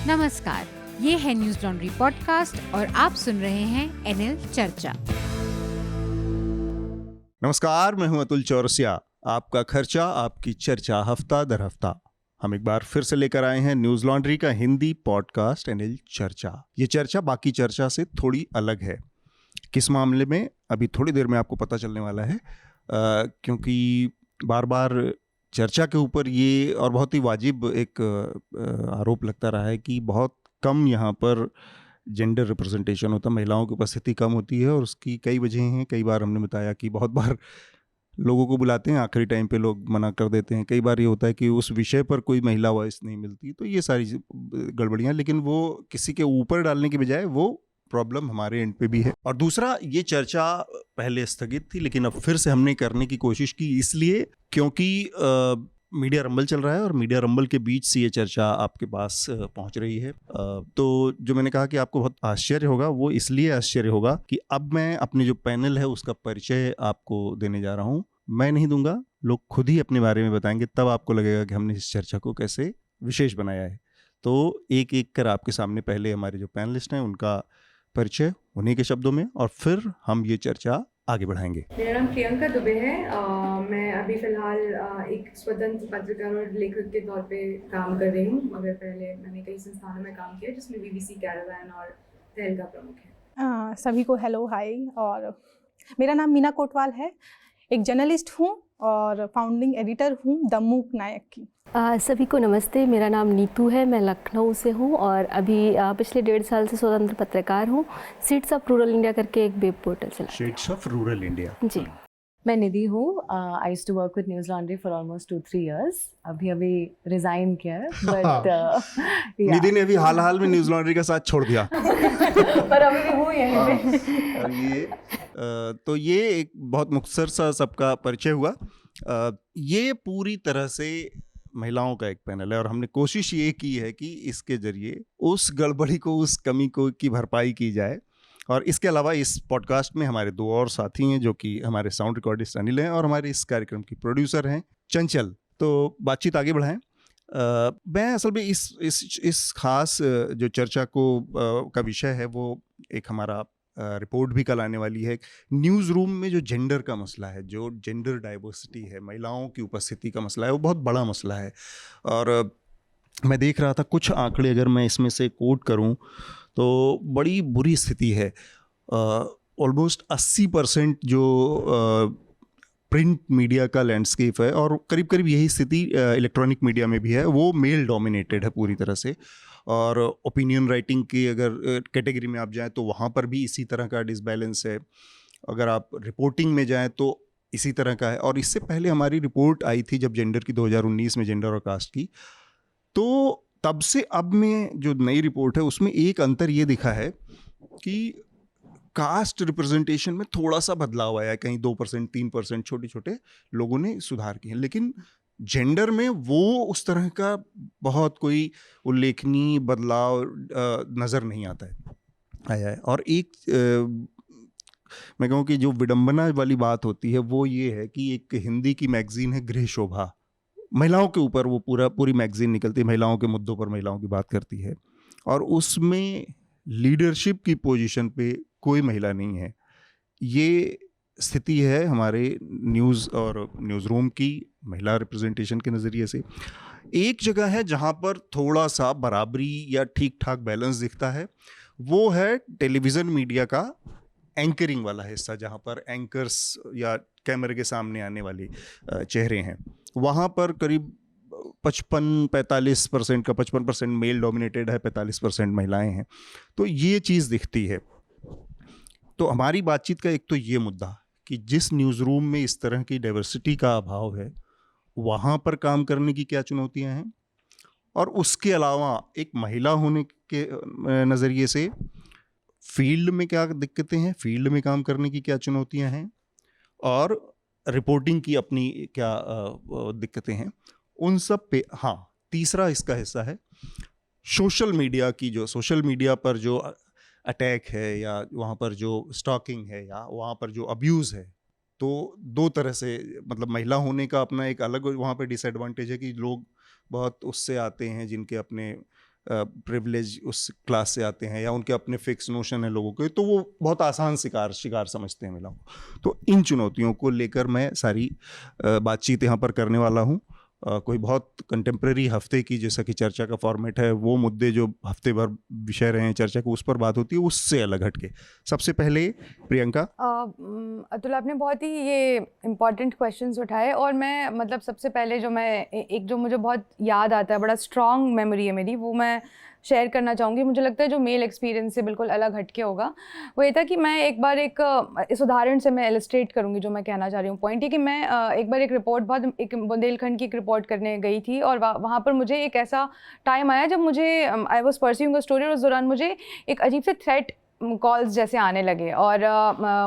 नमस्कार, ये है न्यूज लॉन्ड्री पॉडकास्ट और आप सुन रहे हैं एनएल चर्चा। नमस्कार, मैं हूं अतुल चौरसिया। आपका खर्चा आपकी चर्चा हफ्ता दर हफ्ता हम एक बार फिर से लेकर आए हैं न्यूज लॉन्ड्री का हिंदी पॉडकास्ट एनएल चर्चा। ये चर्चा बाकी चर्चा से थोड़ी अलग है। किस मामले में अभी थोड़ी देर में आपको पता चलने वाला है, क्योंकि बार बार चर्चा के ऊपर ये और बहुत ही वाजिब एक आरोप लगता रहा है कि बहुत कम यहाँ पर जेंडर रिप्रेजेंटेशन होता, महिलाओं की उपस्थिति कम होती है। और उसकी कई वजह हैं। कई बार हमने बताया कि बहुत बार लोगों को बुलाते हैं, आखिरी टाइम पे लोग मना कर देते हैं। कई बार ये होता है कि उस विषय पर कोई महिला वॉइस नहीं मिलती। तो ये सारी गड़बड़ियाँ, लेकिन वो किसी के ऊपर डालने की बजाय वो प्रॉब्लम हमारे एंड पे भी है। और दूसरा, ये चर्चा पहले स्थगित थी लेकिन अब फिर से हमने करने की कोशिश की, इसलिए क्योंकि मीडिया रंबल चल रहा है और मीडिया रंबल के बीच से ये चर्चा आपके पास पहुंच रही है। तो जो मैंने कहा कि आपको बहुत आश्चर्य होगा, वो इसलिए आश्चर्य होगा कि अब मैं अपने जो पैनल है उसका परिचय आपको देने जा रहा हूँ। मैं नहीं दूंगा, लोग खुद ही अपने बारे में बताएंगे, तब आपको लगेगा कि हमने इस चर्चा को कैसे विशेष बनाया है। तो एक एक कर आपके सामने पहले हमारे जो पैनलिस्ट हैं उनका परिचय उन्हीं के शब्दों में, और फिर हम ये चर्चा आगे बढ़ाएंगे। मेरा नाम प्रियंका दुबे है। मैं अभी फ़िलहाल एक स्वतंत्र पत्रकार और लेखक के तौर पे काम कर रही हूँ, मगर पहले मैंने कई संस्थानों में काम किया जिसमें बीबीसी कैरावैन और तहलका प्रमुख है। सभी को हेलो हाय, और मेरा नाम मीना कोटवाल है। एक जर्नलिस्ट हूँ और फाउंडिंग एडिटर हूँ द मूक नायक की। सभी को नमस्ते, मेरा नाम नीतू है, मैं लखनऊ से हूँ और अभी पिछले 1.5 साल से स्वतंत्र पत्रकार हूँ। सीड्स ऑफ रूरल इंडिया करके एक वेब पोर्टल चला। सीड्स ऑफ रूरल इंडिया जी। मैं निधि हूँ। I used to work with Newslaundry for almost 2-3 years। अभी रिजाइन किया है, बट निधि ने अभी हाल में न्यूज लॉन्ड्री का साथ छोड़ दिया पर अभी भी हूँ यहीं पे। और ये तो ये एक बहुत मुख्तसर सा सबका परिचय हुआ। ये पूरी तरह से महिलाओं का एक पैनल है और हमने कोशिश ये की है कि इसके जरिए उस गड़बड़ी को, उस कमी को की भरपाई की जाए। और इसके अलावा इस पॉडकास्ट में हमारे दो और साथी हैं, जो कि हमारे साउंड रिकॉर्डिस्ट अनिल हैं और हमारे इस कार्यक्रम की प्रोड्यूसर हैं चंचल। तो बातचीत आगे बढ़ाएं। मैं असल में इस खास जो चर्चा को का विषय है वो एक हमारा रिपोर्ट भी कल आने वाली है। न्यूज़ रूम में जो जेंडर का मसला है, जो जेंडर डाइवर्सिटी है, महिलाओं की उपस्थिति का मसला है, वो बहुत बड़ा मसला है। और मैं देख रहा था कुछ आंकड़े, अगर मैं इसमें से कोट करूं तो बड़ी बुरी स्थिति है। ऑलमोस्ट 80% जो प्रिंट मीडिया का लैंडस्केप है, और करीब करीब यही स्थिति इलेक्ट्रॉनिक मीडिया में भी है, वो मेल डोमिनेटेड है पूरी तरह से। और ओपिनियन राइटिंग की अगर कैटेगरी में आप जाएं तो वहाँ पर भी इसी तरह का डिसबैलेंस है। अगर आप रिपोर्टिंग में जाएं तो इसी तरह का है। और इससे पहले हमारी रिपोर्ट आई थी जब जेंडर की 2019 में, जेंडर और कास्ट की, तो तब से अब में जो नई रिपोर्ट है उसमें एक अंतर ये दिखा है कि कास्ट रिप्रेजेंटेशन में थोड़ा सा बदलाव आया है। कहीं 2%, 3% छोटे छोटे लोगों ने सुधार किए हैं, लेकिन जेंडर में वो उस तरह का बहुत कोई उल्लेखनीय बदलाव नज़र नहीं आता है, आया है। और एक मैं कहूँ कि जो विडंबना वाली बात होती है वो ये है कि एक हिंदी की मैगजीन है गृह शोभा, महिलाओं के ऊपर वो पूरी मैगजीन निकलती है, महिलाओं के मुद्दों पर महिलाओं की बात करती है, और उसमें लीडरशिप की पोजीशन पे कोई महिला नहीं है। ये स्थिति है हमारे न्यूज़ और न्यूज़ रूम की महिला रिप्रेजेंटेशन के नज़रिए से। एक जगह है जहाँ पर थोड़ा सा बराबरी या ठीक ठाक बैलेंस दिखता है, वो है टेलीविज़न मीडिया का एंकरिंग वाला हिस्सा, जहाँ पर एंकर्स या कैमरे के सामने आने वाले चेहरे हैं। वहाँ पर करीब 55% का 55% मेल डोमिनेटेड है, 45% महिलाएं हैं। तो ये चीज़ दिखती है। तो हमारी बातचीत का एक तो ये मुद्दा कि जिस न्यूज़ रूम में इस तरह की डाइवर्सिटी का अभाव है, वहाँ पर काम करने की क्या चुनौतियाँ हैं, और उसके अलावा एक महिला होने के नज़रिए से फील्ड में क्या दिक्कतें हैं, फील्ड में काम करने की क्या चुनौतियाँ हैं, और रिपोर्टिंग की अपनी क्या दिक्कतें हैं, उन सब पे। हाँ, तीसरा इसका हिस्सा है सोशल मीडिया की, जो सोशल मीडिया पर जो अटैक है या वहाँ पर जो स्टॉकिंग है या वहाँ पर जो अब्यूज़ है। तो दो तरह से, मतलब महिला होने का अपना एक अलग वहाँ पे डिसएडवांटेज है कि लोग बहुत उससे आते हैं जिनके अपने प्रिविलेज उस क्लास से आते हैं या उनके अपने फिक्स नोशन है लोगों के, तो वो बहुत आसान शिकार समझते हैं महिलाओं को। तो इन चुनौतियों को लेकर मैं सारी बातचीत यहाँ पर करने वाला हूँ। कोई बहुत कंटेम्प्रेरी हफ्ते की, जैसा कि चर्चा का फॉर्मेट है, वो मुद्दे जो हफ्ते भर विषय रहे हैं चर्चा को, उस पर बात होती है, उससे अलग हटके। सबसे पहले प्रियंका। अतुल, आपने बहुत ही ये इम्पॉर्टेंट क्वेश्चंस उठाए, और मैं मतलब सबसे पहले जो मुझे बहुत याद आता है, बड़ा स्ट्रॉन्ग मेमोरी है मेरी, वो मैं शेयर करना चाहूँगी। मुझे लगता है जो मेल एक्सपीरियंस से बिल्कुल अलग हटके होगा, वो ये था कि मैं एक बार इस उदाहरण से मैं इलस्ट्रेट करूँगी जो मैं कहना चाह रही हूँ। पॉइंट ये कि मैं एक बार एक बुंदेलखंड की एक रिपोर्ट करने गई थी, और वहाँ पर मुझे एक ऐसा टाइम आया जब मुझे I was pursuing a story, और उस दौरान मुझे एक अजीब से थ्रेट कॉल्स जैसे आने लगे, और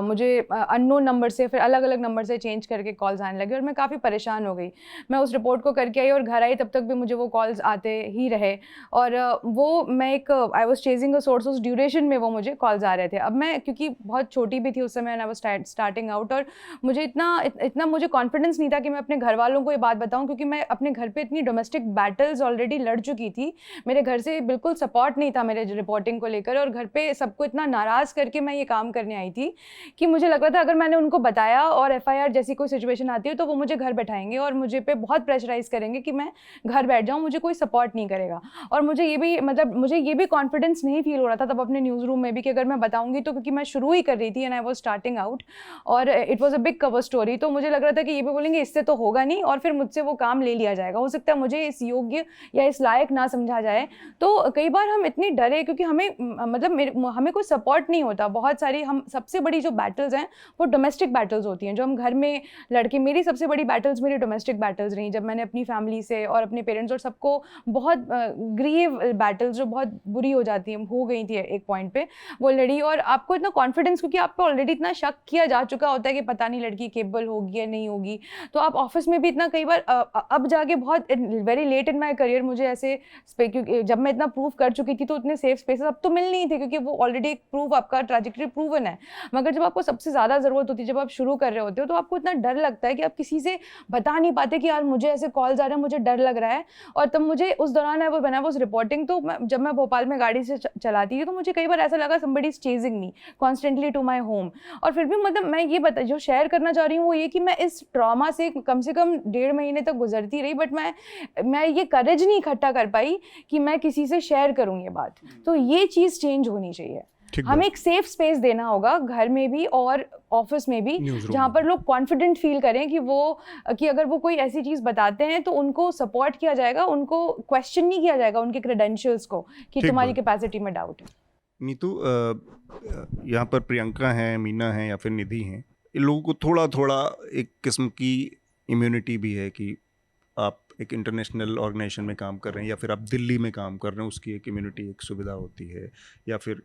मुझे अननोन नंबर से, फिर अलग अलग नंबर से चेंज करके कॉल्स आने लगे, और मैं काफ़ी परेशान हो गई। मैं उस रिपोर्ट को करके आई और घर आई, तब तक भी मुझे वो कॉल्स आते ही रहे, और वो मैं I was chasing a source, उस ड्यूरेशन में वो मुझे कॉल्स आ रहे थे। अब मैं क्योंकि बहुत छोटी भी थी उस समय, आई वॉज स्टार्टिंग आउट, और मुझे इतना मुझे कॉन्फिडेंस नहीं था कि मैं अपने घर वालों को ये बात बताऊँ, क्योंकि मैं अपने घर पर इतनी डोमेस्टिक बैटल्स ऑलरेडी लड़ चुकी थी। मेरे घर से बिल्कुल सपोर्ट नहीं था मेरे रिपोर्टिंग को लेकर, और घर पर सबको इतना नाराज़ करके मैं ये काम करने आई थी कि मुझे लग रहा था अगर मैंने उनको बताया और एफआईआर जैसी कोई सिचुएशन आती है तो वो मुझे घर बैठाएंगे और मुझे पे बहुत प्रेशराइज करेंगे कि मैं घर बैठ जाऊं, मुझे कोई सपोर्ट नहीं करेगा। और मुझे ये भी कॉन्फिडेंस नहीं फील हो रहा था तब अपने न्यूज़ रूम में भी कि अगर मैं बताऊंगी तो, क्योंकि मैं शुरू ही कर रही थी and I was starting out, और it was a big cover story, तो मुझे लग रहा था कि ये भी बोलेंगे इससे तो होगा नहीं और फिर मुझसे वो काम ले लिया जाएगा, हो सकता है मुझे इस योग्य या इस लायक ना समझा जाए। तो कई बार हम इतने डरे क्योंकि हमें कोई सपोर्ट नहीं होता। बहुत सारी हम सबसे बड़ी जो बैटल्स हैं वो डोमेस्टिक बैटल्स होती हैं जो हम घर में लड़के, मेरी सबसे बड़ी बैटल्स मेरी डोमेस्टिक बैटल्स रही, जब मैंने अपनी फैमिली से और अपने पेरेंट्स और सबको बहुत ग्रीव बैटल्स जो बहुत बुरी हो जाती हैं, हो गई थी एक पॉइंट पे, वो लड़ी। और आपको इतना कॉन्फिडेंस, क्योंकि आप पे ऑलरेडी इतना शक किया जा चुका होता है कि पता नहीं लड़की केपेबल होगी या नहीं होगी, तो आप ऑफिस में भी इतना कई बार अब जाके बहुत very late in my career मुझे ऐसे, क्योंकि जब मैं इतना प्रूव कर चुकी थी तो उतने सेफ स्पेसेस अब तो मिल नहीं थे, क्योंकि वो ऑलरेडी एक प्रूव आपका ट्रैजेक्टरी प्रूवन है। मगर जब आपको सबसे ज़्यादा ज़रूरत होती है, जब आप शुरू कर रहे होते हो, तो आपको इतना डर लगता है कि आप किसी से बता नहीं पाते कि यार मुझे ऐसे कॉल्स आ रहे हैं, मुझे डर लग रहा है। और तब मुझे उस दौरान है वो बना वो रिपोर्टिंग, तो जब मैं भोपाल में गाड़ी से चलाती थी तो मुझे कई बार ऐसा लगा somebody is chasing me constantly to my home। और फिर भी मतलब मैं ये जो शेयर करना चाह रही हूँ वो ये कि मैं इस ट्रॉमा से कम 1.5 महीने तक गुजरती रही, बट मैं ये करेज नहीं इकट्ठा कर पाई कि मैं किसी से शेयर करूँ ये बात। तो ये चीज़ चेंज होनी चाहिए। हमें एक सेफ स्पेस देना होगा घर में भी और ऑफिस में भी, जहाँ पर लोग कॉन्फिडेंट फील करें कि अगर वो कोई ऐसी चीज़ बताते हैं तो उनको सपोर्ट किया जाएगा, उनको क्वेश्चन नहीं किया जाएगा उनके क्रेडेंशियल्स को कि तुम्हारी कैपेसिटी में डाउट है। नीतू, यहाँ पर प्रियंका हैं, मीना हैं या फिर निधि हैं, इन लोगों को थोड़ा थोड़ा एक किस्म की इम्यूनिटी भी है कि आप एक इंटरनेशनल ऑर्गेनाइजेशन में काम कर रहे हैं या फिर आप दिल्ली में काम कर रहे हैं, उसकी एक इम्यूनिटी, एक सुविधा होती है। या फिर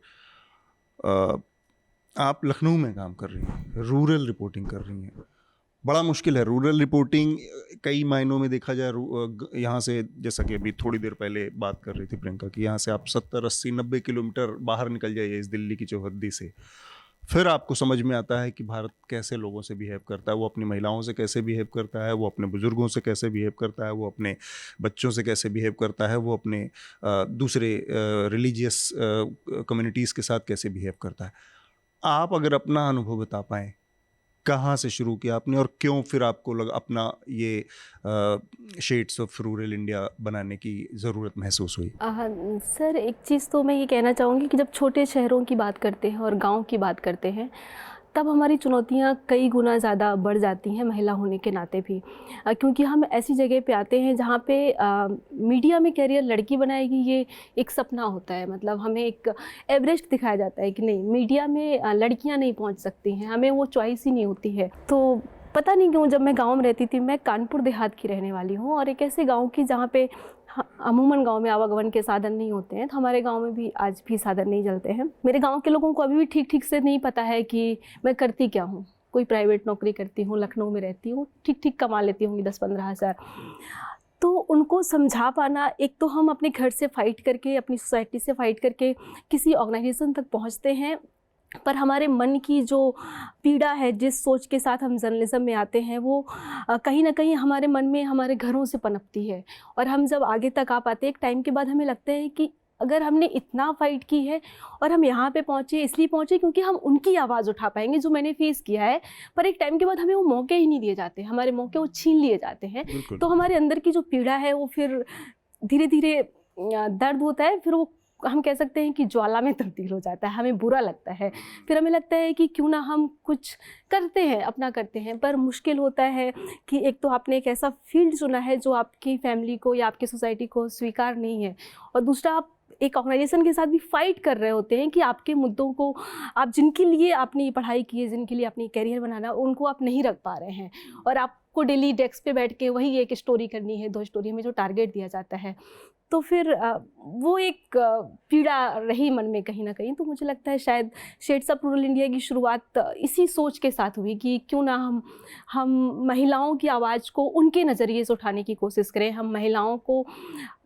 आप लखनऊ में काम कर रही हैं, रूरल रिपोर्टिंग कर रही हैं, बड़ा मुश्किल है रूरल रिपोर्टिंग कई मायनों में देखा जाए। यहाँ से, जैसा कि अभी थोड़ी देर पहले बात कर रही थी प्रियंका, कि यहाँ से आप 70, 80, 90 किलोमीटर बाहर निकल जाइए इस दिल्ली की चौहद्दी से, फिर आपको समझ में आता है कि भारत कैसे लोगों से बिहेव करता है, वो अपनी महिलाओं से कैसे बिहेव करता है, वो अपने बुजुर्गों से कैसे बिहेव करता है, वो अपने बच्चों से कैसे बिहेव करता है, वो अपने दूसरे रिलीजियस कम्युनिटीज़ के साथ कैसे बिहेव करता है। आप अगर अपना अनुभव बता पाएँ, कहाँ से शुरू किया आपने और क्यों फिर आपको अपना ये शेड्स ऑफ रूरल इंडिया बनाने की ज़रूरत महसूस हुई? सर, एक चीज़ तो मैं ये कहना चाहूँगी कि जब छोटे शहरों की बात करते हैं और गांव की बात करते हैं, तब हमारी चुनौतियाँ कई गुना ज़्यादा बढ़ जाती हैं महिला होने के नाते भी, क्योंकि हम ऐसी जगह पे आते हैं जहाँ पे मीडिया में कैरियर लड़की बनाएगी ये एक सपना होता है। मतलब हमें एक एवरेज दिखाया जाता है कि नहीं, मीडिया में लड़कियाँ नहीं पहुँच सकती हैं, हमें वो चॉइस ही नहीं होती है। तो पता नहीं क्यों जब मैं गांव में रहती थी, मैं कानपुर देहात की रहने वाली हूँ, और एक ऐसे गांव की जहाँ पे अमूमन गांव में आवागमन के साधन नहीं होते हैं, तो हमारे गांव में भी आज भी साधन नहीं चलते हैं। मेरे गांव के लोगों को अभी भी ठीक ठीक से नहीं पता है कि मैं करती क्या हूँ। कोई प्राइवेट नौकरी करती हूँ, लखनऊ में रहती हूँ, ठीक ठीक कमा लेती हूँ 10-15 हज़ार। तो उनको समझा पाना, एक तो हम अपने घर से फ़ाइट करके, अपनी सोसाइटी से फ़ाइट करके किसी ऑर्गेनाइजेशन तक पहुँचते हैं, पर हमारे मन की जो पीड़ा है, जिस सोच के साथ हम जर्नलिज्म में आते हैं, वो कहीं ना कहीं हमारे मन में हमारे घरों से पनपती है। और हम जब आगे तक आ पाते हैं, एक टाइम के बाद हमें लगता है कि अगर हमने इतना फाइट की है और हम यहाँ पे पहुँचे, इसलिए पहुँचे क्योंकि हम उनकी आवाज़ उठा पाएंगे जो मैंने फेस किया है। पर एक टाइम के बाद हमें वो मौके ही नहीं दिए जाते, हमारे मौके वो छीन लिए जाते हैं। तो हमारे अंदर की जो पीड़ा है वो फिर धीरे धीरे दर्द होता है, फिर वो हम कह सकते हैं कि ज्वाला में तब्दील हो जाता है, हमें बुरा लगता है। फिर हमें लगता है कि क्यों ना हम कुछ करते हैं, अपना करते हैं। पर मुश्किल होता है कि एक तो आपने एक ऐसा फील्ड चुना है जो आपकी फैमिली को या आपकी सोसाइटी को स्वीकार नहीं है, और दूसरा आप एक ऑर्गेनाइजेशन के साथ भी फाइट कर रहे होते हैं कि आपके मुद्दों को, आप जिनके लिए आपने ये पढ़ाई की है, जिनके लिए अपनी कैरियर बनाना, उनको आप नहीं रख पा रहे हैं। और आपको डेली डेस्क पे बैठ के वही एक स्टोरी करनी है, 2 स्टोरी में जो टारगेट दिया जाता है। तो फिर वो एक पीड़ा रही मन में कहीं ना कहीं। तो मुझे लगता है शायद शेड्स ऑफ रूरल इंडिया की शुरुआत इसी सोच के साथ हुई कि क्यों ना हम महिलाओं की आवाज़ को उनके नज़रिए से उठाने की कोशिश करें, हम महिलाओं को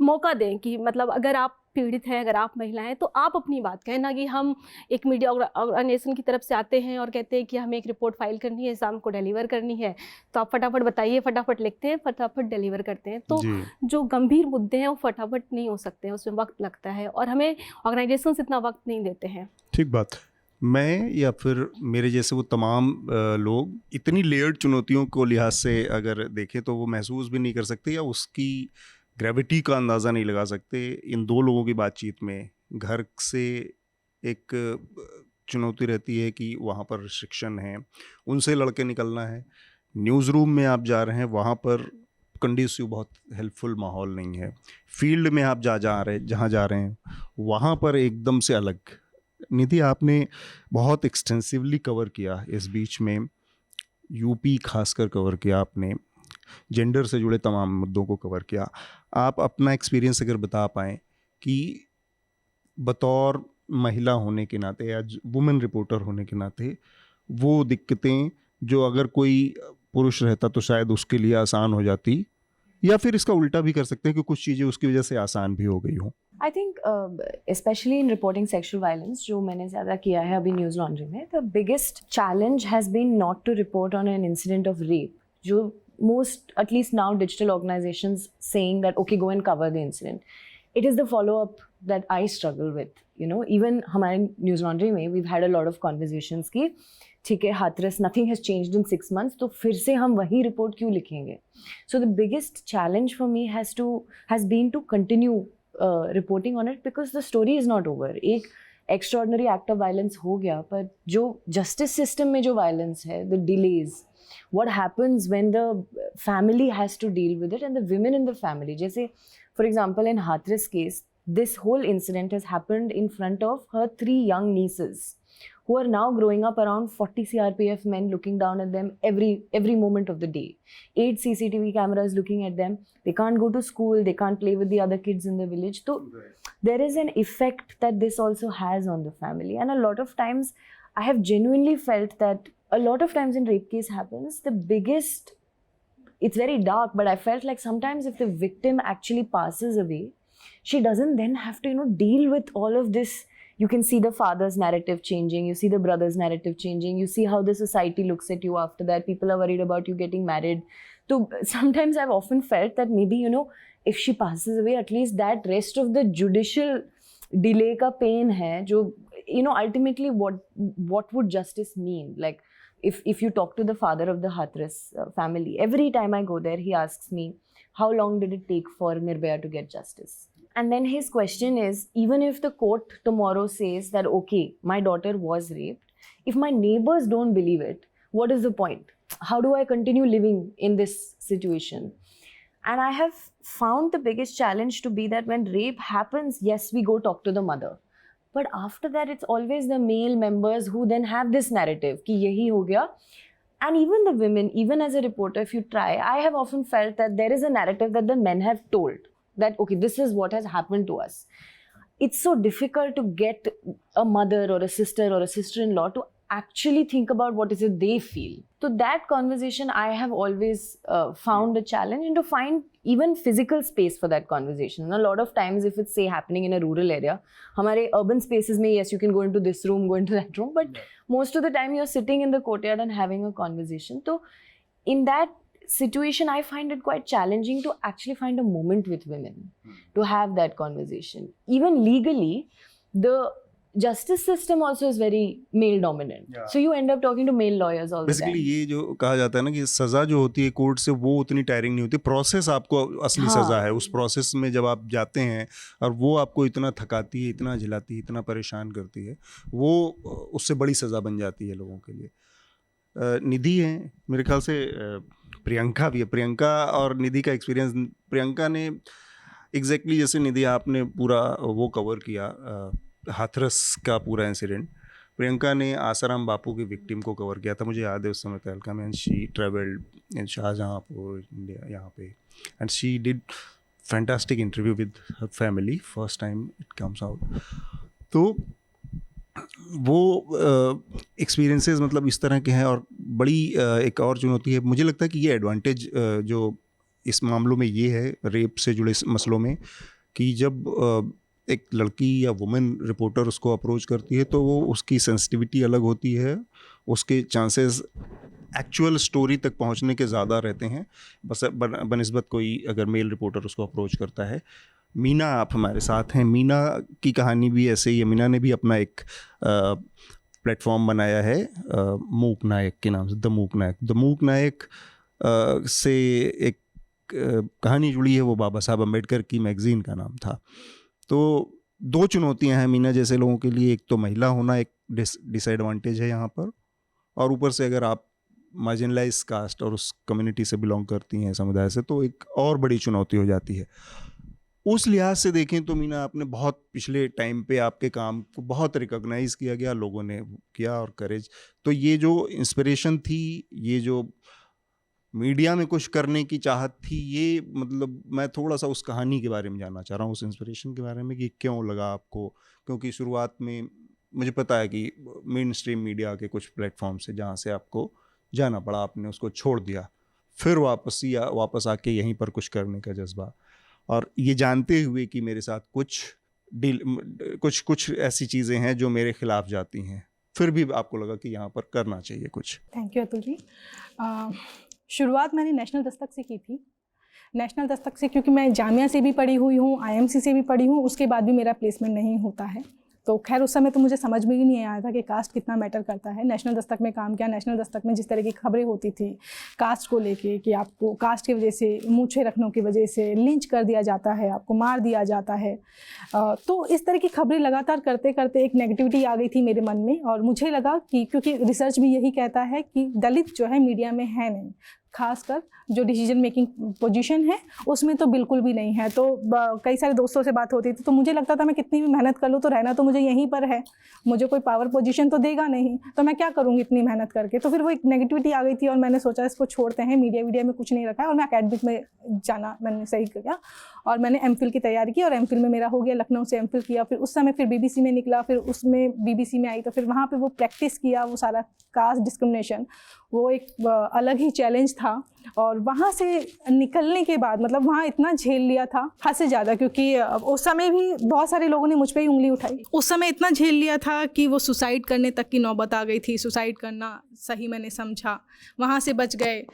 मौका दें कि मतलब अगर आप पीड़ित हैं, अगर आप महिला हैं तो आप अपनी बात कहें, ना कि हम एक मीडिया ऑर्गेनाइजेशन की तरफ से आते हैं और कहते हैं कि हमें एक रिपोर्ट फाइल करनी है, शाम को डिलीवर करनी है, तो आप फटाफट बताइए, फटाफट लिखते हैं, फटाफट डिलीवर करते हैं। तो जो गंभीर मुद्दे हैं वो फटाफट नहीं हो सकते हैं, उसमें वक्त लगता है और हमें ऑर्गेनाइजेशन इतना वक्त नहीं देते हैं। ठीक बात। मैं या फिर मेरे जैसे वो तमाम लोग इतनी लेयर्ड चुनौतियों को लिहाज से अगर देखें तो वो महसूस भी नहीं कर सकते या उसकी ग्रेविटी का अंदाज़ा नहीं लगा सकते। इन 2 लोगों की बातचीत में घर से एक चुनौती रहती है कि वहाँ पर रिस्ट्रिक्शन है, उनसे लड़के निकलना है। न्यूज़ रूम में आप जा रहे हैं, वहाँ पर कंडीसिव बहुत हेल्पफुल माहौल नहीं है। फील्ड में आप जहाँ जा रहे हैं वहाँ पर एकदम से अलग। निधि, आपने बहुत एक्सटेंसिवली कवर किया इस बीच में, यूपी खासकर कवर किया आपने, जेंडर से जुड़े तमाम मुद्दों को कवर किया। आप अपना एक्सपीरियंस अगर बता पाएँ कि बतौर महिला होने के नाते या वुमेन रिपोर्टर होने के नाते वो दिक्कतें जो अगर कोई पुरुष रहता तो शायद उसके लिए आसान हो जाती, या फिर इसका उल्टा भी कर सकते हैं कि कुछ चीज़ें उसकी वजह से आसान भी हो गई हों। I think specially in reporting sexual violence जो मैंने ज़्यादा किया है अभी न्यूज़ लॉन्ड्री में, the biggest challenge has been not to report on an incident of rape, जो most, at least now, digital organizations saying that okay, go and cover the incident. It is the follow-up that I struggle with. You know, even हमारे news laundry में we've had a lot of conversations कि ठीक है Hathras, nothing has changed in 6 months, तो फिर से हम वही रिपोर्ट क्यों लिखेंगे? So the biggest challenge for me has been to continue reporting on it because the story is not over. एक extraordinary act of violence हो गया, पर जो justice system में जो violence है, the delays, what happens when the family has to deal with it and the women in the family. जैसे for example in Hathras case, this whole incident has happened in front of her 3 young nieces who are now growing up around 40 CRPF men looking down at them every moment of the day. 8 CCTV cameras looking at them. They can't go to school, they can't play with the other kids in the village. So there is an effect that this also has on the family, and a lot of times I have genuinely felt that a lot of times in rape case happens, the biggest, it's very dark, but I felt like sometimes if the victim actually passes away, she doesn't then have to, deal with all of this. You can see the father's narrative changing, you see the brother's narrative changing, you see how the society looks at you after that. People are worried about you getting married. So sometimes I've often felt that maybe, if she passes away, at least that rest of the judicial delay ka pain hai, jo, ultimately what would justice mean? Like, if you talk to the father of the Hathras family, every time I go there, he asks me, how long did it take for Nirbhaya to get justice? And then his question is, even if the court tomorrow says that, okay, my daughter was raped, if my neighbors don't believe it, what is the point? How do I continue living in this situation? And I have found the biggest challenge to be that when rape happens, yes, we go talk to the mother. But after that, it's always the male members who then have this narrative, ki yahi ho gaya. And even the women, even as a reporter, if you try, I have often felt that there is a narrative that the men have told. That, okay, this is what has happened to us. It's so difficult to get a mother or a sister-in-law to actually think about what is it they feel. So that conversation I have always found a challenge, and to find even physical space for that conversation. And a lot of times if it's say happening in a rural area, hamare urban spaces mein, yes, you can go into this room, go into that room, but most of the time you're sitting in the courtyard and having a conversation. So in that situation, I find it quite challenging to actually find a moment with women to have that conversation. Even legally, the justice system also is very male dominant. Yeah. So you end up talking to male lawyers all the time. Basically ये जो कहा जाता है ना कि सज़ा जो होती है कोर्ट से वो उतनी टायरिंग नहीं होती, प्रोसेस आपको असली हाँ. सज़ा है। उस प्रोसेस में जब आप जाते हैं और वो आपको इतना थकाती है, इतना झिलाती है, इतना परेशान करती है, वो उससे बड़ी सज़ा बन जाती है लोगों के लिए। निधि है मेरे ख्याल से, प्रियंका भी है। प्रियंका और निधि का एक्सपीरियंस, प्रियंका ने एग्जैक्टली जैसे निधि आपने पूरा वो कवर किया हाथरस का पूरा इंसिडेंट, प्रियंका ने आसाराम बापू की विक्टिम को कवर किया था। मुझे याद है उस समय तहलका में, and she travelled in Shahjahanpur India यहाँ पे, and she did fantastic interview with her family, first time it comes out. तो वो एक्सपीरियंसेस मतलब इस तरह के हैं। और बड़ी एक और चुनौती है, मुझे लगता है कि ये एडवांटेज जो इस मामलों में ये है, रेप से जुड़े मसलों में, कि जब एक लड़की या वुमेन रिपोर्टर उसको अप्रोच करती है तो वो उसकी सेंसिटिविटी अलग होती है, उसके चांसेस एक्चुअल स्टोरी तक पहुंचने के ज़्यादा रहते हैं बस बनिस्बत कोई अगर मेल रिपोर्टर उसको अप्रोच करता है। मीना आप हमारे साथ हैं। मीना की कहानी भी ऐसे ही है। मीना ने भी अपना एक प्लेटफॉर्म बनाया है मूक नायक के नाम से, द मूक नायक। द मूक नायक से एक कहानी जुड़ी है, वो बाबा साहब अम्बेडकर की मैगज़ीन का नाम था। तो दो चुनौतियां हैं मीना जैसे लोगों के लिए, एक तो महिला होना एक डिसएडवांटेज है यहाँ पर, और ऊपर से अगर आप मार्जिनलाइज कास्ट और उस कम्युनिटी से बिलोंग करती हैं, समुदाय से, तो एक और बड़ी चुनौती हो जाती है। उस लिहाज से देखें तो मीना, आपने बहुत पिछले टाइम पे आपके काम को बहुत रिकॉग्नाइज़ किया गया, लोगों ने किया, और करेज। तो ये जो इंस्पिरेशन थी, ये जो मीडिया में कुछ करने की चाहत थी, ये मतलब मैं थोड़ा सा उस कहानी के बारे में जानना चाह रहा हूँ, उस इंस्पिरेशन के बारे में कि क्यों लगा आपको। क्योंकि शुरुआत में मुझे पता है कि मेन स्ट्रीम मीडिया के कुछ प्लेटफॉर्म से जहाँ से आपको जाना पड़ा, आपने उसको छोड़ दिया, फिर वापस आके यहीं पर कुछ करने का जज्बा, और ये जानते हुए कि मेरे साथ कुछ ऐसी चीज़ें हैं जो मेरे खिलाफ जाती हैं, फिर भी आपको लगा कि यहाँ पर करना चाहिए कुछ। Thank you Atul ji. शुरुआत मैंने नेशनल दस्तक से की थी। नेशनल दस्तक से क्योंकि मैं जामिया से भी पढ़ी हुई हूँ, IMC से भी पढ़ी हूँ, उसके बाद भी मेरा प्लेसमेंट नहीं होता है। तो खैर उस समय तो मुझे समझ में ही नहीं आया था कि कास्ट कितना मैटर करता है। नेशनल दस्तक में काम किया। नेशनल दस्तक में जिस तरह की खबरें होती थी कास्ट को लेके, कि आपको कास्ट की वजह से, मूछें रखने की वजह से लिंच कर दिया जाता है, आपको मार दिया जाता है, तो इस तरह की खबरें लगातार करते करते एक नेगेटिविटी आ गई थी मेरे मन में। और मुझे लगा कि क्योंकि रिसर्च भी यही कहता है कि दलित जो है मीडिया में है नहीं, खासकर जो डिसीजन मेकिंग पोजीशन है उसमें तो बिल्कुल भी नहीं है। तो कई सारे दोस्तों से बात होती थी, तो मुझे लगता था मैं कितनी भी मेहनत कर लूँ तो रहना तो मुझे यहीं पर है, मुझे कोई पावर पोजीशन तो देगा नहीं, तो मैं क्या करूँगी इतनी मेहनत करके। तो फिर वो एक नेगेटिविटी आ गई थी और मैंने सोचा इसको छोड़ते हैं, मीडिया में कुछ नहीं रखा है, और मैं अकेडमिक में जाना मैंने सही किया। और मैंने MPhil की तैयारी की, और MPhil में मेरा हो गया, लखनऊ से MPhil किया। फिर उस समय फिर BBC में निकला, फिर उसमें BBC में आई, तो फिर वहाँ पर वो प्रैक्टिस किया, वो सारा कास्ट डिस्क्रिमिनेशन, वो एक अलग ही चैलेंज था। और वहाँ से निकलने के बाद मतलब वहाँ इतना झेल लिया था, हद से ज़्यादा, क्योंकि उस समय भी बहुत सारे लोगों ने मुझ पे ही उंगली उठाई। उस समय इतना झेल लिया था कि वो सुसाइड करने तक की नौबत आ गई थी। सुसाइड करना सही मैंने समझा, वहाँ से बच गए।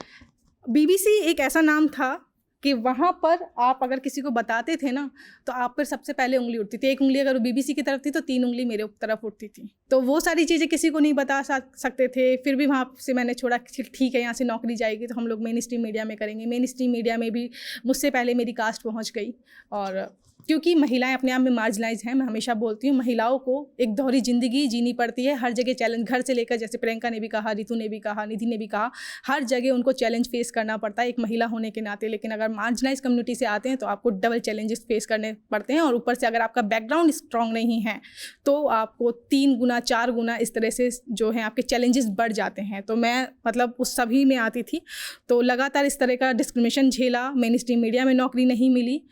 BBC एक ऐसा नाम था कि वहाँ पर आप अगर किसी को बताते थे ना, तो आप पर सबसे पहले उंगली उठती थी। एक उंगली अगर वो BBC की तरफ थी तो 3 उंगली मेरे तरफ उठती थी। तो वो सारी चीज़ें किसी को नहीं बता सकते थे। फिर भी वहाँ से मैंने छोड़ा, ठीक है यहाँ से नौकरी जाएगी तो हम लोग मेन स्ट्रीम मीडिया में करेंगे। मेन स्ट्रीम मीडिया में भी मुझसे पहले मेरी कास्ट पहुँच गई। और क्योंकि महिलाएं अपने आप में मार्जिनलाइज हैं, मैं हमेशा बोलती हूँ महिलाओं को एक दोहरी ज़िंदगी जीनी पड़ती है। हर जगह चैलेंज, घर से लेकर, जैसे प्रियंका ने भी कहा, रितु ने भी कहा, निधि ने भी कहा, हर जगह उनको चैलेंज फेस करना पड़ता है एक महिला होने के नाते। लेकिन अगर मार्जिनलाइज कम्युनिटी से आते हैं तो आपको डबल चैलेंजेस फेस करने पड़ते हैं, और ऊपर से अगर आपका बैकग्राउंड स्ट्रॉन्ग नहीं है तो आपको 3 गुना 4 गुना इस तरह से जो है आपके चैलेंजेस बढ़ जाते हैं। तो मैं मतलब उस सभी में आती थी, तो लगातार इस तरह का डिस्क्रिमिनेशन झेला। मेन स्ट्रीम मीडिया में नौकरी नहीं मिली।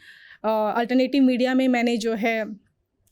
अल्टरनेटिव मीडिया में मैंने जो है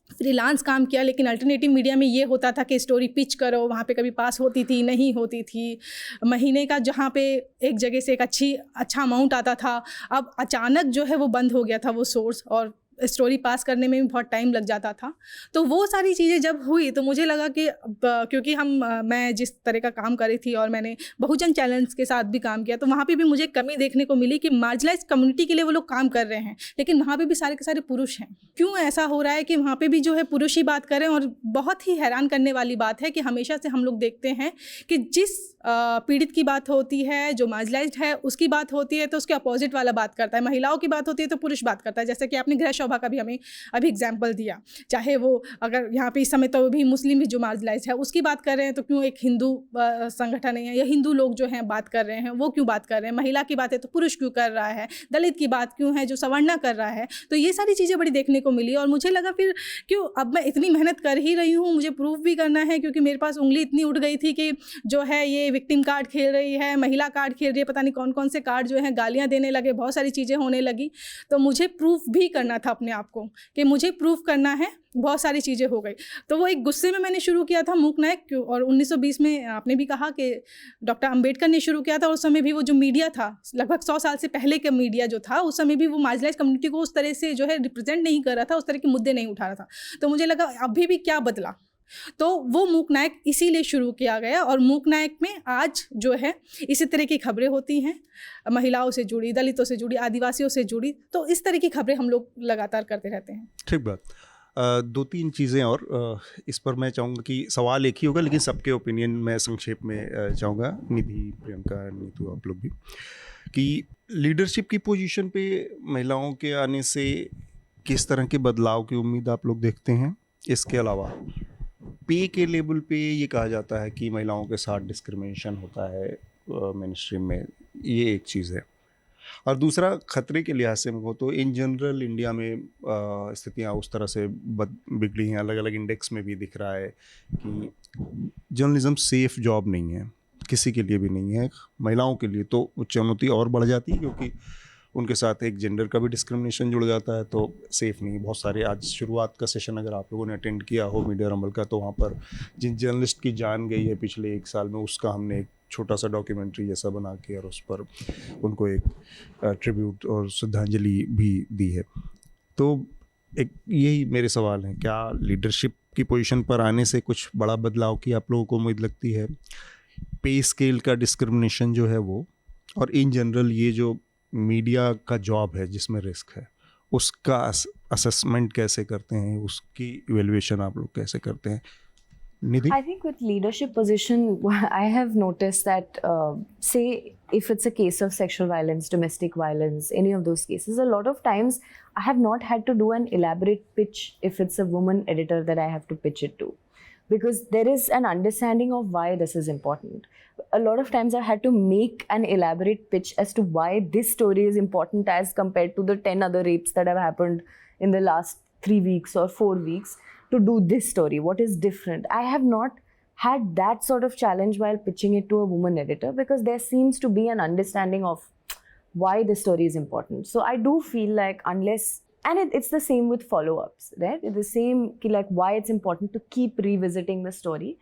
फ्रीलांस काम किया, लेकिन अल्टरनेटिव मीडिया में ये होता था कि स्टोरी पिच करो, वहाँ पे कभी पास होती थी, नहीं होती थी। महीने का जहाँ पे एक जगह से एक अच्छा अमाउंट आता था, अब अचानक जो है वो बंद हो गया था वो सोर्स, और स्टोरी पास करने में भी बहुत टाइम लग जाता था। तो वो सारी चीज़ें जब हुई तो मुझे लगा कि क्योंकि मैं जिस तरह का काम कर रही थी और मैंने बहुजन चैनल्स के साथ भी काम किया, तो वहाँ पे भी मुझे कमी देखने को मिली कि मार्जिनलाइज कम्युनिटी के लिए वो लोग काम कर रहे हैं, लेकिन वहाँ पे भी सारे के सारे पुरुष हैं। क्यों ऐसा हो रहा है कि वहाँ पे भी जो है पुरुष ही बात करें? और बहुत ही हैरान करने वाली बात है कि हमेशा से हम लोग देखते हैं कि जिस पीड़ित की बात होती है, जो मार्जिनलाइज्ड है, उसकी बात होती है तो उसके अपोजिट वाला बात करता है। महिलाओं की बात होती है तो पुरुष बात करता है। जैसे कि आपने गृह शोभा का भी हमें अभी एग्जाम्पल दिया, चाहे वो अगर यहाँ पे इस समय तो भी मुस्लिम भी जो मार्जिनलाइज्ड है उसकी बात कर रहे हैं तो क्यों एक हिंदू संगठन है या हिंदू लोग जो हैं बात कर रहे हैं, वो क्यों बात कर रहे हैं? महिला की बात है तो पुरुष क्यों कर रहा है? दलित की बात क्यों है जो सवर्णा कर रहा है? तो ये सारी चीज़ें बड़ी देखने को मिली और मुझे लगा फिर क्यों, अब मैं इतनी मेहनत कर ही रही हूँ, मुझे प्रूफ भी करना है, क्योंकि मेरे पास उंगली इतनी उठ गई थी कि जो है ये विक्टिम कार्ड खेल रही है, महिला कार्ड खेल रही है, पता नहीं कौन कौन से कार्ड जो हैं गालियाँ देने लगे, बहुत सारी चीज़ें होने लगी। तो मुझे प्रूफ भी करना था अपने आप को कि मुझे प्रूफ करना है, बहुत सारी चीज़ें हो गई। तो वो एक गुस्से में मैंने शुरू किया था मूक नायक क्यों, और 1920 में आपने भी कहा कि डॉक्टर अंबेडकर ने शुरू किया था। उस समय भी वो जो मीडिया था, लगभग 100 साल से पहले का मीडिया जो था, उस समय भी वो मार्जिनलाइज कम्युनिटी को उस तरह से जो है रिप्रेजेंट नहीं कर रहा था, उस तरह के मुद्दे नहीं उठा रहा था। तो मुझे लगा अभी भी क्या बदला, तो वो मूक नायक इसीलिए शुरू किया गया। और मूक नायक में आज जो है इसी तरह की खबरें होती हैं, महिलाओं से जुड़ी, दलितों से जुड़ी, आदिवासियों से जुड़ी, तो इस तरह की खबरें हम लोग लगातार करते रहते हैं। ठीक बात। दो तीन चीज़ें और इस पर मैं चाहूँगा कि सवाल एक ही होगा लेकिन सबके ओपिनियन मैं संक्षेप में चाहूँगा, निधि, प्रियंका, नीतू, आप लोग भी, कि लीडरशिप की पोजीशन पे महिलाओं के आने से किस तरह के बदलाव की उम्मीद आप लोग देखते हैं? इसके अलावा पे के लेवल पे ये कहा जाता है कि महिलाओं के साथ डिस्क्रिमिनेशन होता है मेनस्ट्रीम में, ये एक चीज़ है। और दूसरा, खतरे के लिहाज से हो तो इन जनरल इंडिया में स्थितियाँ उस तरह से बिगड़ी हैं, अलग अलग इंडेक्स में भी दिख रहा है कि जर्नलिज्म सेफ जॉब नहीं है, किसी के लिए भी नहीं है। महिलाओं के लिए तो चुनौती और बढ़ जाती है क्योंकि उनके साथ एक जेंडर का भी डिस्क्रिमिनेशन जुड़ जाता है, तो सेफ़ नहीं। बहुत सारे, आज शुरुआत का सेशन अगर आप लोगों ने अटेंड किया हो मीडिया रंबल का, तो वहाँ पर जिन जर्नलिस्ट की जान गई है पिछले 1 साल में, उसका हमने एक छोटा सा डॉक्यूमेंट्री जैसा बना के और उस पर उनको एक ट्रिब्यूट और श्रद्धांजलि भी दी है। तो एक यही मेरे सवाल हैं, क्या लीडरशिप की पोजीशन पर आने से कुछ बड़ा बदलाव की आप लोगों को उम्मीद लगती है? पे स्केल का डिस्क्रिमिनेशन जो है वो, और इन जनरल ये जो मीडिया का जॉब है जिसमें रिस्क है, उसका असेसमेंट कैसे करते हैं, उसकी इवेल्युएशन आप लोग कैसे करते हैं? Nidhi? I think with leadership position, I have noticed that, say, if it's a case of sexual violence, domestic violence, any of those cases, a lot of times I have not had to do an elaborate pitch if it's a woman editor that I have to pitch it to. Because there is an understanding of why this is important. A lot of times I had to make an elaborate pitch as to why this story is important as compared to the 10 other rapes that have happened in the last 3 weeks or 4 weeks. To do this story, what is different? I have not had that sort of challenge while pitching it to a woman editor because there seems to be an understanding of why the story is important. So I do feel like unless, and it's the same with follow-ups, right? It's the same, like why it's important to keep revisiting the story.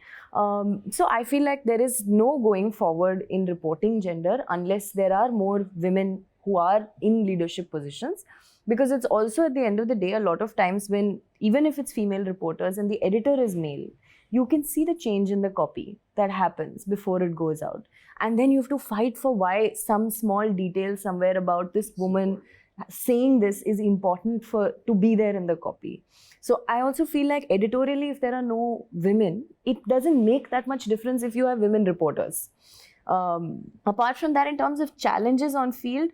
So I feel like there is no going forward in reporting gender unless there are more women who are in leadership positions. Because it's also at the end of the day, a lot of times when, even if it's female reporters and the editor is male, you can see the change in the copy that happens before it goes out. And then you have to fight for why some small detail somewhere about this woman saying this is important for to be there in the copy. So I also feel like editorially, if there are no women, it doesn't make that much difference if you have women reporters. Apart from that, in terms of challenges on field,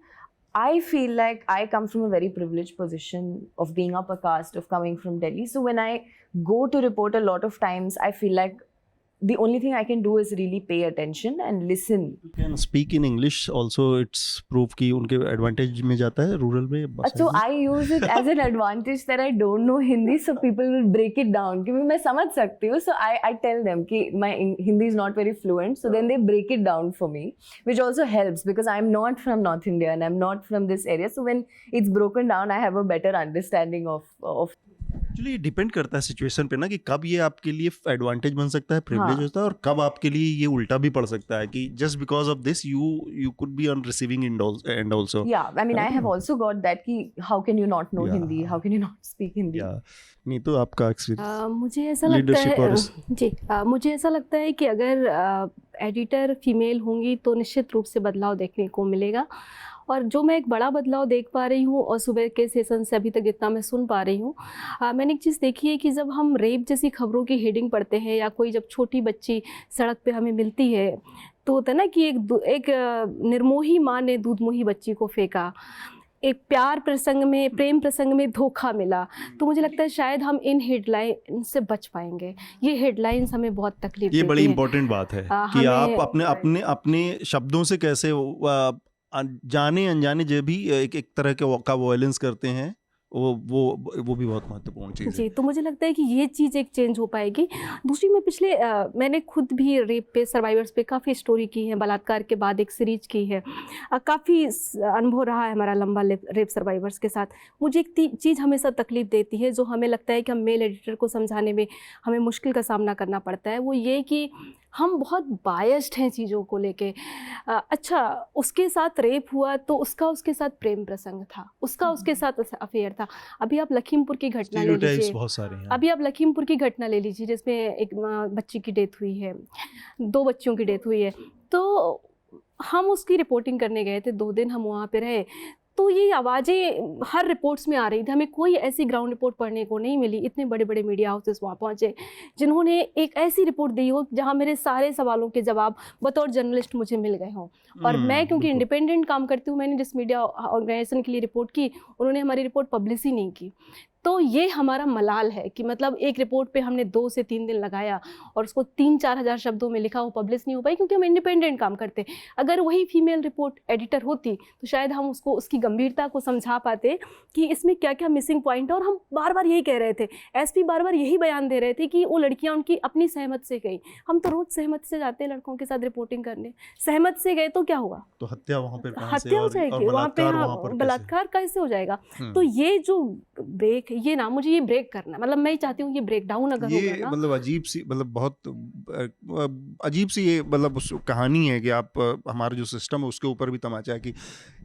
I feel like I come from a very privileged position of being upper caste, of coming from Delhi. So when I go to report, a lot of times I feel like the only thing I can do is really pay attention and listen. You can speak in English also. It's proof कि उनके advantage में जाता है rural में. So I use it as an advantage that I don't know Hindi, so people will break it down. कि मैं समझ सकती हूँ, so I tell them कि my Hindi is not very fluent, so then they break it down for me, which also helps because I'm not from North India and I'm not from this area. So when it's broken down, I have a better understanding of. Actually depend करता है situation पे ना, कि कब ये आपके लिए advantage बन सकता है, प्रिविलेज हाँ। होता है, और कब आपके लिए ये उल्टा भी पड़ सकता है कि just because of this you could be on receiving end also. Yeah, I mean, I have also got that कि how can you not know Yeah. Hindi? How can you not speak Hindi? या नहीं तो आपका experience मुझे ऐसा लगता Leadership और है जी मुझे ऐसा लगता है कि अगर एडिटर फीमेल होंगी तो निश्चित रूप से बदलाव देखने को मिलेगा। और जो मैं एक बड़ा बदलाव देख पा रही हूँ और सुबह के सेशन से अभी तक जितना मैं सुन पा रही हूँ, मैंने एक चीज़ देखी है कि जब हम रेप जैसी खबरों की हेडिंग पढ़ते हैं या कोई जब छोटी बच्ची सड़क पे हमें मिलती है तो होता है ना कि एक निर्मोही माँ ने दूधमोही बच्ची को फेंका, एक प्यार प्रसंग में, प्रेम प्रसंग में धोखा मिला, तो मुझे लगता है शायद हम इन हेडलाइन से बच पाएंगे। ये हेडलाइंस हमें बहुत तकलीफ ये देती बड़ी हैं। इंपॉर्टेंट बात है कि हमें- आप अपने शब्दों से कैसे जाने अनजाने जो भी एक तरह का वायलेंस करते हैं, वो भी बहुत महत्वपूर्ण चीज़ है. जी, तो मुझे लगता है कि ये चीज़ एक चेंज हो पाएगी। दूसरी मैं मैंने खुद भी रेप पे, सर्वाइवर्स पे काफ़ी स्टोरी की है, बलात्कार के बाद एक सीरीज की है, काफ़ी अनुभव रहा है हमारा लंबा रेप सर्वाइवर्स के साथ। मुझे एक चीज़ हमेशा तकलीफ देती है, जो हमें लगता है कि हम मेल एडिटर को समझाने में हमें मुश्किल का सामना करना पड़ता है, वो ये कि हम बहुत बायस्ड हैं चीज़ों को लेके। अच्छा, उसके साथ रेप हुआ तो उसके साथ प्रेम प्रसंग था, उसके साथ अफेयर था। अभी आप लखीमपुर की घटना ले लीजिए, बहुत सारे हैं. अभी आप लखीमपुर की घटना ले लीजिए जिसमें एक बच्ची की डेथ हुई है, 2 बच्चियों की डेथ हुई है। तो हम उसकी रिपोर्टिंग करने गए थे, 2 दिन हम वहाँ पे रहे, तो ये आवाज़ें हर रिपोर्ट्स में आ रही थी। हमें कोई ऐसी ग्राउंड रिपोर्ट पढ़ने को नहीं मिली। इतने बड़े बड़े मीडिया हाउसेस वहाँ पहुँचे जिन्होंने एक ऐसी रिपोर्ट दी हो जहाँ मेरे सारे सवालों के जवाब बतौर जर्नलिस्ट मुझे मिल गए हों। और मैं क्योंकि इंडिपेंडेंट काम करती हूँ, मैंने जिस मीडिया ऑर्गेनाइजेशन के लिए रिपोर्ट की, उन्होंने हमारी रिपोर्ट पब्लिश ही नहीं की। तो ये हमारा मलाल है कि मतलब एक रिपोर्ट पे हमने 2 से 3 दिन लगाया और उसको 3-4 हज़ार शब्दों में लिखा, वो पब्लिश नहीं हो पाई क्योंकि हम इंडिपेंडेंट काम करते। अगर वही फीमेल रिपोर्ट एडिटर होती तो शायद हम उसको उसकी गंभीरता को समझा पाते कि इसमें क्या क्या मिसिंग पॉइंट है। और हम बार बार यही कह रहे थे, एसपी बार बार यही बयान दे रहे थे कि वो लड़कियाँ उनकी अपनी सहमत से गई। हम तो रोज़ सहमत से जाते हैं लड़कों के साथ रिपोर्टिंग करने, सहमत से गए तो क्या हुआ? तो हत्या वहाँ पर हत्या हो जाएगी वहाँ पे, बलात्कार कैसे हो जाएगा? तो ये जो ब्रेक, ये ना, मुझे ये ब्रेक करना, मतलब मैं चाहती हूँ ये ब्रेक डाउन अगर होगा ना, मतलब अजीब सी, मतलब बहुत अजीब सी ये मतलब कहानी है कि आप हमारा जो सिस्टम है उसके ऊपर भी तमाचा है कि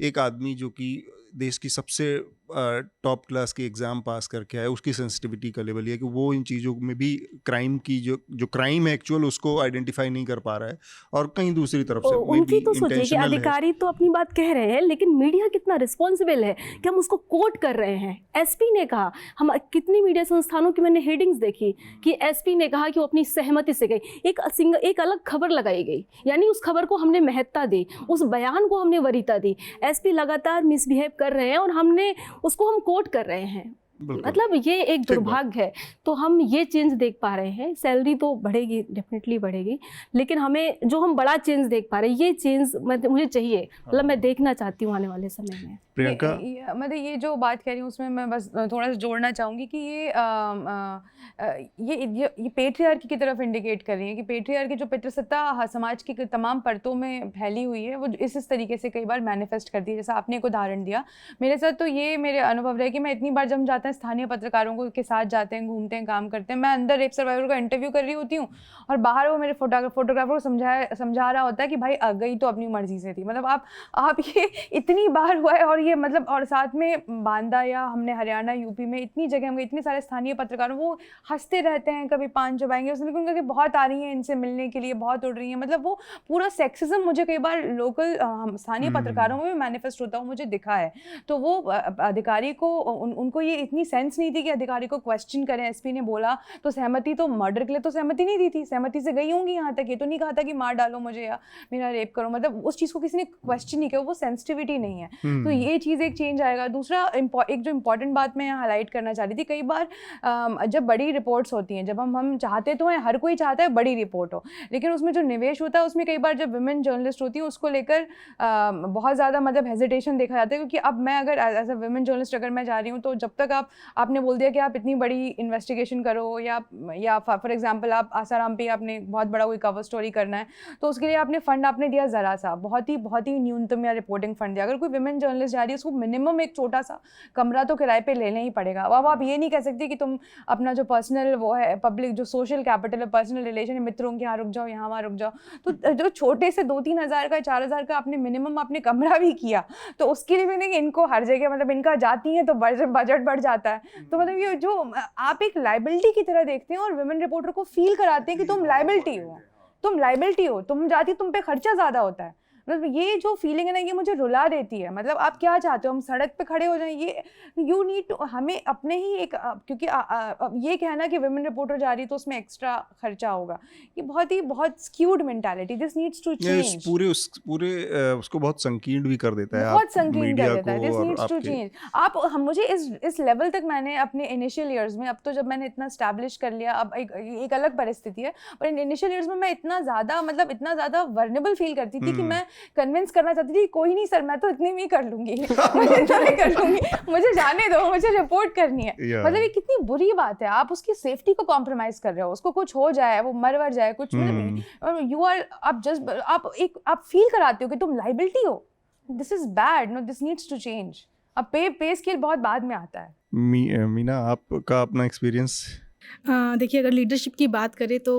एक आदमी जो कि देश की सबसे टॉप क्लास की एग्ज़ाम पास करके आया, उसकी सेंसिटिविटी का लेवल ये है कि वो इन चीज़ों में भी क्राइम की जो क्राइम है एक्चुअल उसको आइडेंटिफाई नहीं कर पा रहा है। और कहीं दूसरी तरफ से उनकी तो सोचिए कि अधिकारी तो अपनी बात कह रहे हैं, लेकिन मीडिया कितना रिस्पॉन्सिबल है कि हम उसको कोट कर रहे हैं। एसपी ने कहा, हम कितनी मीडिया संस्थानों की मैंने हेडिंग्स देखी कि एसपी ने कहा कि वो अपनी सहमति से गई, एक अलग खबर लगाई गई, यानी उस खबर को हमने महत्ता दी, उस बयान को हमने वरीयता दी। एसपी लगातार मिसबिहेव कर रहे हैं और हमने उसको हम कोट कर रहे हैं। मतलब ये एक दुर्भाग्य है। तो हम ये चेंज देख पा रहे हैं, सैलरी तो बढ़ेगी, डेफिनेटली बढ़ेगी, लेकिन हमें जो हम बड़ा चेंज देख पा रहे हैं, ये चेंज मुझे चाहिए, मतलब मैं देखना चाहती हूँ आने वाले समय में। प्रियंका, मतलब ये जो बात कह रही हूँ उसमें मैं बस थोड़ा सा जोड़ना चाहूँगी कि ये पेट्रियार्की की तरफ इंडिकेट कर रही है कि पेट्रियार्की जो पितृसत्ता समाज की तमाम परतों में फैली हुई है, वो इस तरीके से कई बार मैनिफेस्ट करती है। जैसा आपने एक उदाहरण दिया, मेरे साथ तो ये मेरे अनुभव रहे कि मैं इतनी बार जब जाते हैं स्थानीय पत्रकारों के साथ जाते हैं, घूमते हैं, काम करते हैं, मैं अंदर रेप सर्वाइवर का इंटरव्यू कर रही होती हूँ और बाहर वो मेरे फोटोग्राफर को समझा रहा होता है कि भाई गई तो अपनी मर्जी से थी। मतलब आप ये इतनी बार हुआ है। और ये मतलब, और साथ में बांदा या हमने हरियाणा, यूपी में इतनी जगह हम गए, इतने सारे स्थानीय पत्रकारों, वो हंसते रहते हैं, कभी पान चबाएंगे उसने, लेकिन उनका बहुत आ रही हैं इनसे मिलने के लिए, बहुत उड़ रही हैं। मतलब वो पूरा सेक्सिज्म मुझे कई बार लोकल स्थानीय पत्रकारों में भी मैनिफेस्ट होता हुआ मुझे दिखा है। तो वो अधिकारी को उनको ये इतनी सेंस नहीं थी कि अधिकारी को क्वेश्चन करें। एसपी ने बोला तो सहमति, तो मर्डर के लिए तो सहमति नहीं दी थी, सहमति से गई होंगी यहाँ तक, ये तो नहीं कहा था कि मार डालो मुझे या मेरा रेप करो। मतलब उस चीज़ को किसी ने क्वेश्चन नहीं किया, वो सेंसिटिविटी नहीं है। तो ये चीज़ एक चेंज आएगा। दूसरा एक जो इम्पॉर्टेंट बात मैं यहाँ हाईलाइट करना चाह रही थी, कई बार जब बड़ी रिपोर्ट्स होती हैं, जब हम चाहते तो हैं, हर कोई चाहता है बड़ी रिपोर्ट हो, लेकिन उसमें जो निवेश होता है उसमें कई बार जब विमेन जर्नलिस्ट होती हैं उसको लेकर बहुत ज़्यादा मतलब हेजिटेशन देखा जाता है, क्योंकि अब मैं अगर एज अ विमेन जर्नलिस्ट अगर मैं जा रही हूँ तो जब तक आपने बोल दिया कि आप इतनी बड़ी इन्वेस्टिगेशन करो या फॉर एग्जांपल आप आसाराम पे आपने बहुत बड़ा कोई कवर स्टोरी करना है तो उसके लिए आपने फंड आपने दिया ज़रा सा, बहुत ही न्यूनतम या रिपोर्टिंग फंड दिया। अगर कोई विमेन जर्नलिस्ट जा रही है उसको मिनिमम एक छोटा सा कमरा तो किराए पे लेना ही पड़ेगा। अब आप ये नहीं कह सकते कि तुम अपना जो पर्सनल वो है पब्लिक जो सोशल कैपिटल है, पर्सनल रिलेशन है, मित्रों के यहाँ रुक जाओ, यहाँ वहाँ रुक जाओ, तो जो छोटे से 2-3 हज़ार का 4 हज़ार का आपने मिनिमम आपने कमरा भी किया तो उसके लिए भी नहीं, इनको हर जगह मतलब इनका जाती है तो बजट बढ़ जाता है। तो मतलब ये जो आप एक लाइबिलिटी की तरह देखते हैं और विमेन रिपोर्टर को फील कराते हैं कि तुम लाइबिलिटी हो, तुम जाती, तुम पे खर्चा ज़्यादा होता है। मतलब ये जो फीलिंग है ना, ये मुझे रुला देती है। मतलब आप क्या चाहते हो, हम सड़क पे खड़े हो जाएं, ये यू नीड टू, हमें अपने ही एक क्योंकि ये कहना कि विमेन रिपोर्टर जा रही है तो उसमें एक्स्ट्रा खर्चा होगा, ये बहुत skewed mentality, this needs to change. पूरे उसको बहुत संकीर्ण भी कर देता है, बहुत संकीर्ण कर देता है, दिस और नीड्स टू चेंज। मुझे इस लेवल तक मैंने अपने इनिशियल ईयर्स में, अब तो जब मैंने इतना स्टैब्लिश कर लिया, अब एक अलग परिस्थिति है, पर इनिशियल ईयर्स में मैं इतना ज़्यादा वर्नेबल फील करती थी कि मैं कन्विंस करना चाहती थी, कोई नहीं सर मैं तो इतनी में ही कर लूंगी, मुझे जाने दो, मुझे रिपोर्ट करनी है। मतलब ये कितनी बुरी बात है, आप उसकी सेफ्टी को कॉम्प्रोमाइज कर रहे हो, उसको कुछ हो जाए, वो मर जाए कुछ, मतलब यू आर आप फील कराते हो कि तुम लाइबिलिटी हो। This is bad, no, this needs to change. अब पे स्केल बहुत बाद में आता है। मीना, आपका अपना एक्सपीरियंस? देखिए, अगर लीडरशिप की बात करें तो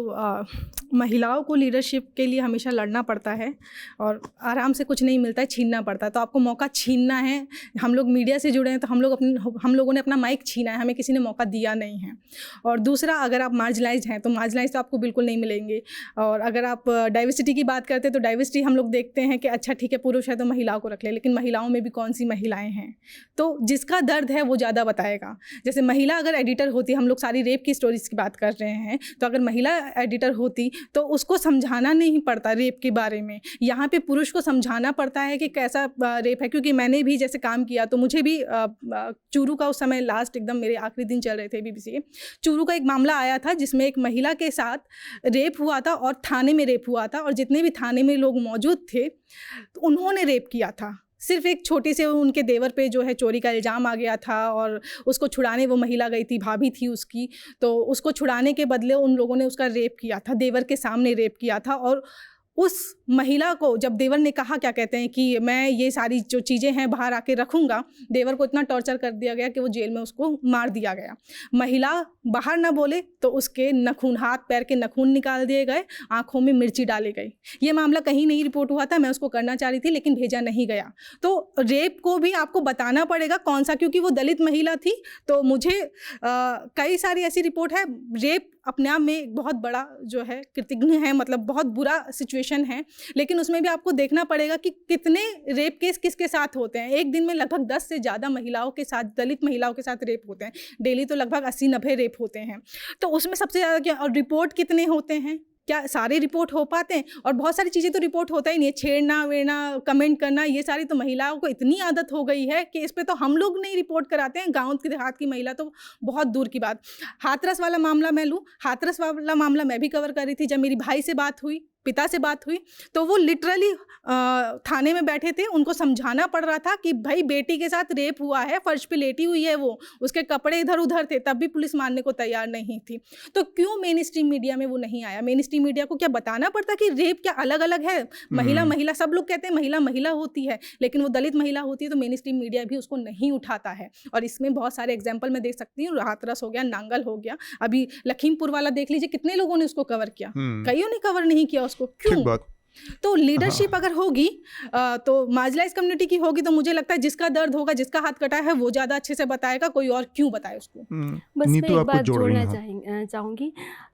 महिलाओं को लीडरशिप के लिए हमेशा लड़ना पड़ता है और आराम से कुछ नहीं मिलता है, छीनना पड़ता है। तो आपको मौका छीनना है। हम लोग मीडिया से जुड़े हैं तो हम लोगों ने अपना माइक छीना है, हमें किसी ने मौका दिया नहीं है। और दूसरा, अगर आप मार्जिनलाइज हैं तो मार्जिनलाइज तो आपको बिल्कुल नहीं मिलेंगे। और अगर आप डाइवर्सिटी की बात करते हैं तो डाइवर्सिटी हम लोग देखते हैं कि अच्छा ठीक है पुरुष है तो महिलाओं को रख ले, लेकिन महिलाओं में भी कौन सी महिलाएँ हैं? तो जिसका दर्द है वो ज़्यादा बताएगा। जैसे महिला अगर एडिटर होती, हम लोग सारी रेप की स्टोरीज की बात कर रहे हैं, तो अगर महिला एडिटर होती तो उसको समझाना नहीं पड़ता रेप के बारे में। यहाँ पे पुरुष को समझाना पड़ता है कि कैसा रेप है। क्योंकि मैंने भी जैसे काम किया तो मुझे भी चूरू का, उस समय लास्ट एकदम मेरे आखिरी दिन चल रहे थे BBC के, चूरू का एक मामला आया था जिसमें एक महिला के साथ रेप हुआ था और थाने में रेप हुआ था, और जितने भी थाने में लोग मौजूद थे तो उन्होंने रेप किया था। सिर्फ एक छोटी से उनके देवर पे जो है चोरी का इल्ज़ाम आ गया था और उसको छुड़ाने वो महिला गई थी, भाभी थी उसकी, तो उसको छुड़ाने के बदले उन लोगों ने उसका रेप किया था, देवर के सामने रेप किया था। और उस महिला को जब देवर ने कहा, क्या कहते हैं, कि मैं ये सारी जो चीज़ें हैं बाहर आके रखूँगा, देवर को इतना टॉर्चर कर दिया गया कि वो जेल में उसको मार दिया गया। महिला बाहर ना बोले तो उसके नखून, हाथ पैर के नखून निकाल दिए गए, आँखों में मिर्ची डाली गई। ये मामला कहीं नहीं रिपोर्ट हुआ था, मैं उसको करना चाह रही थी लेकिन भेजा नहीं गया। तो रेप को भी आपको बताना पड़ेगा कौन सा, क्योंकि वो दलित महिला थी। तो मुझे कई सारी ऐसी रिपोर्ट है। रेप अपने आप में एक बहुत बड़ा जो है कृतघ्न है, मतलब बहुत बुरा सिचुएशन है, लेकिन उसमें भी आपको देखना पड़ेगा कि कितने रेप केस किसके साथ होते हैं। एक दिन में लगभग 10 से ज़्यादा महिलाओं के साथ, दलित महिलाओं के साथ रेप होते हैं। डेली तो लगभग 80-90 रेप होते हैं। तो उसमें सबसे ज़्यादा क्या, और रिपोर्ट कितने होते हैं, क्या सारे रिपोर्ट हो पाते हैं? और बहुत सारी चीज़ें तो रिपोर्ट होता ही नहीं है, छेड़ना वेड़ना, कमेंट करना, ये सारी तो महिलाओं को इतनी आदत हो गई है कि इस पे तो हम लोग नहीं रिपोर्ट कराते हैं। गाँव की देहात की महिला तो बहुत दूर की बात। हाथरस वाला मामला मैं लूँ, हाथरस वाला मामला मैं भी कवर कर रही थी। जब मेरी भाई से बात हुई, पिता से बात हुई, तो वो लिटरली थाने में बैठे थे, उनको समझाना पड़ रहा था कि भाई बेटी के साथ रेप हुआ है, फर्श पे लेटी हुई है वो, उसके कपड़े इधर उधर थे, तब भी पुलिस मानने को तैयार नहीं थी। तो क्यों मेन स्ट्रीम मीडिया में वो नहीं आया? मेन स्ट्रीम मीडिया को क्या बताना पड़ता कि रेप क्या अलग अलग है? महिला सब लोग कहते हैं महिला होती है, लेकिन वो दलित महिला होती है तो मेन स्ट्रीम मीडिया भी उसको नहीं उठाता है। और इसमें बहुत सारे एग्जाम्पल मैं देख सकती हूँ, हाथरस हो गया, नांगल हो गया, अभी लखीमपुर वाला देख लीजिए, कितने लोगों ने उसको कवर किया, कईयों ने कवर नहीं किया उसको। क्यों? तो लीडरशिप अगर होगी तो मार्जिनलाइज कम्युनिटी की होगी, तो मुझे लगता है जिसका दर्द होगा, जिसका हाथ कटा है, वो ज़्यादा अच्छे से बताएगा, कोई और क्यों बताए उसको। बस मैं एक बात जोड़ना चाहूँगी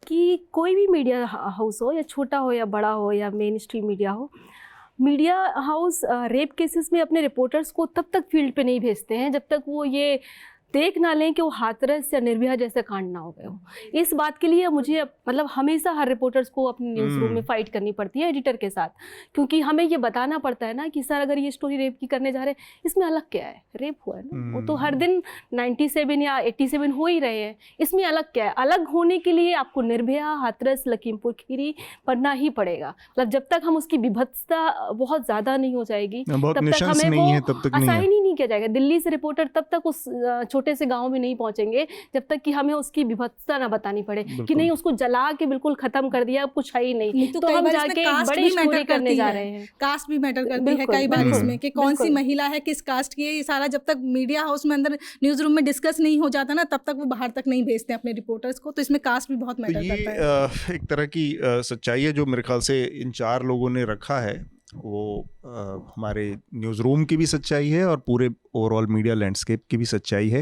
कि कोई भी मीडिया हाउस हो, या छोटा हो या बड़ा हो, या मेन स्ट्रीम मीडिया हो, मीडिया हाउस रेप केसेस में अपने रिपोर्टर्स को तब तक फील्ड पे नहीं भेजते हैं जब तक वो ये देख ना लें कि वो हाथरस या निर्भया जैसे कांड ना हो गए हो। इस बात के लिए मुझे मतलब हमेशा हर रिपोर्टर्स को अपने न्यूज़ रूम में फाइट करनी पड़ती है एडिटर के साथ, क्योंकि हमें ये बताना पड़ता है ना कि सर अगर ये स्टोरी रेप की करने जा रहे हैं, इसमें अलग क्या है, रेप हुआ है ना, वो तो हर दिन 97 या 87 हो ही रहे हैं, इसमें अलग क्या है। अलग होने के लिए आपको निर्भया, हाथरस, लखीमपुर खीरी पढ़ना ही पड़ेगा। मतलब जब तक हम उसकी विभत्सता बहुत ज़्यादा नहीं हो जाएगी तब तक हमें वो असाइन ही नहीं किया जाएगा। दिल्ली से रिपोर्टर तब तक उस छोटे से गांव में नहीं पहुंचेंगे जब तक कि हमें उसकी विभत्सता ना बतानी पड़े कि नहीं उसको जला के बिल्कुल खत्म कर दिया, अब कुछ है ही नहीं, तो हम जाके बड़ी स्टोरी करने जा रहे हैं। कास्ट भी मैटर करती है कई बार इसमें कि कौन सी महिला है, किस कास्ट की है, ये सारा जब तक मीडिया हाउस में अंदर न्यूज रूम में डिस्कस नहीं हो जाता ना, तब तक वो बाहर तक नहीं भेजते अपने रिपोर्टर्स को। तो इसमें कास्ट भी बहुत मैटर करता है। एक तरह की सच्चाई है जो मेरे ख्याल से इन 4 लोगों ने रखा है, वो हमारे न्यूज़ रूम की भी सच्चाई है और पूरे ओवरऑल मीडिया लैंडस्केप की भी सच्चाई है।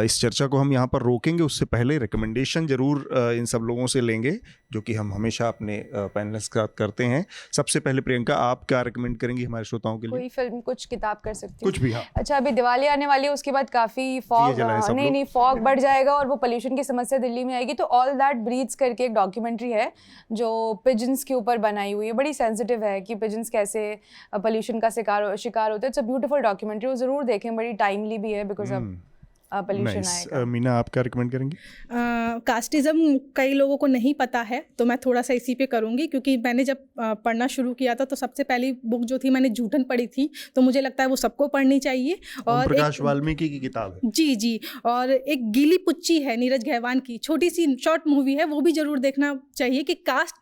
इस चर्चा को हम यहाँ पर रोकेंगे, उससे पहले रिकमेंडेशन ज़रूर इन सब लोगों से लेंगे जो कि हम हमेशा अपने पैनलिस्ट के साथ करते हैं। सबसे पहले प्रियंका, आप क्या रिकमेंड करेंगी हमारे श्रोताओं के लिए? कोई फिल्म, कुछ किताब कर सकती हूँ? कुछ भी। हाँ, अच्छा, अभी दिवाली आने वाली है, उसके बाद काफ़ी फॉग, नहीं फॉग बढ़ जाएगा और वो पोल्यूशन की समस्या दिल्ली में आएगी। तो ऑल दैट ब्रीथ्स करके एक डॉक्यूमेंट्री है जो पिजन्स के ऊपर बनाई हुई है, बड़ी सेंसिटिव है कि पिजन्स कैसे पोल्यूशन का शिकार होते हैं। इट्स अ ब्यूटीफुल डॉक्यूमेंट्री, वो ज़रूर देखें, बड़ी टाइमली भी है बिकॉज ऑफ पोल्यूशन आएगा। मीना, आप क्या रिकमेंड करेंगी? कास्टिज़म कई लोगों को नहीं पता है, तो मैं थोड़ा सा इसी पे करूँगी, क्योंकि मैंने जब पढ़ना शुरू किया था तो सबसे पहली बुक जो थी मैंने जूठन पढ़ी थी, तो मुझे लगता है वो सबको पढ़नी चाहिए। और प्रकाश वाल्मीकि की किताब है। जी, और एक गीली पुच्ची है नीरज घैवान की, छोटी सी शॉर्ट मूवी है, वो भी ज़रूर देखना चाहिए कि कास्ट